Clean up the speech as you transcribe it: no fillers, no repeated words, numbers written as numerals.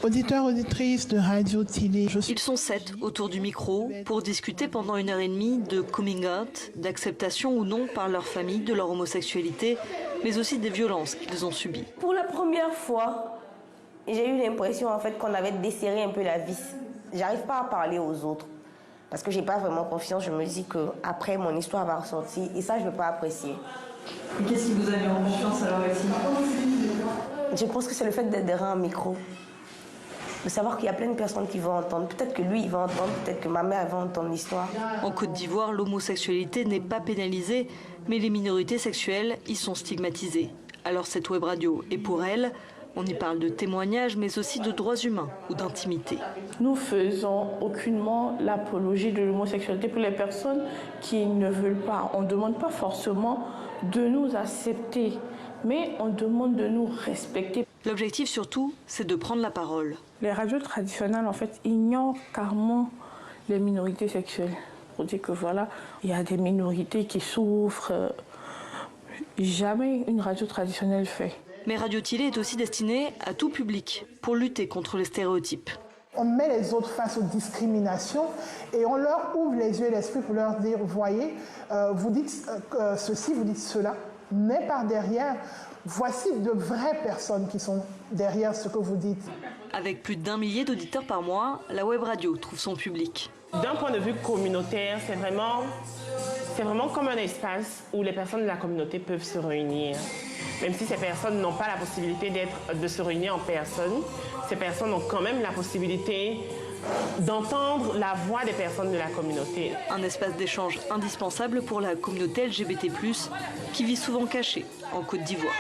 Auditeurs, auditrices de Radio Télé. Ils sont 7 autour du micro pour discuter pendant 1h30 de coming out, d'acceptation ou non par leur famille de leur homosexualité, mais aussi des violences qu'ils ont subies. Pour la première fois, j'ai eu l'impression en fait qu'on avait desserré un peu la vis. J'arrive pas à parler aux autres parce que j'ai pas vraiment confiance. Je me dis que après mon histoire va ressortir et ça je veux pas apprécier. Et qu'est-ce qui vous a mis en confiance alors ici ? Je pense que c'est le fait d'être derrière un micro. De savoir qu'il y a plein de personnes qui vont entendre. Peut-être que lui, il va entendre, peut-être que ma mère va entendre l'histoire. En Côte d'Ivoire, l'homosexualité n'est pas pénalisée, mais les minorités sexuelles y sont stigmatisées. Alors cette web radio est pour elles. On y parle de témoignages, mais aussi de droits humains ou d'intimité. Nous faisons aucunement l'apologie de l'homosexualité pour les personnes qui ne veulent pas. On ne demande pas forcément de nous accepter, mais on demande de nous respecter. L'objectif surtout, c'est de prendre la parole. Les radios traditionnelles, en fait, ignorent carrément les minorités sexuelles. Pour dire que voilà, il y a des minorités qui souffrent. Jamais une radio traditionnelle fait. Mais Radio Télé est aussi destinée à tout public pour lutter contre les stéréotypes. On met les autres face aux discriminations et on leur ouvre les yeux et l'esprit pour leur dire, voyez, vous dites ceci, vous dites cela, mais par derrière, voici de vraies personnes qui sont derrière ce que vous dites. Avec plus d'1 millier d'auditeurs par mois, la web radio trouve son public. D'un point de vue communautaire, c'est vraiment comme un espace où les personnes de la communauté peuvent se réunir. Même si ces personnes n'ont pas la possibilité de se réunir en personne, ces personnes ont quand même la possibilité d'entendre la voix des personnes de la communauté. Un espace d'échange indispensable pour la communauté LGBT+, qui vit souvent cachée en Côte d'Ivoire.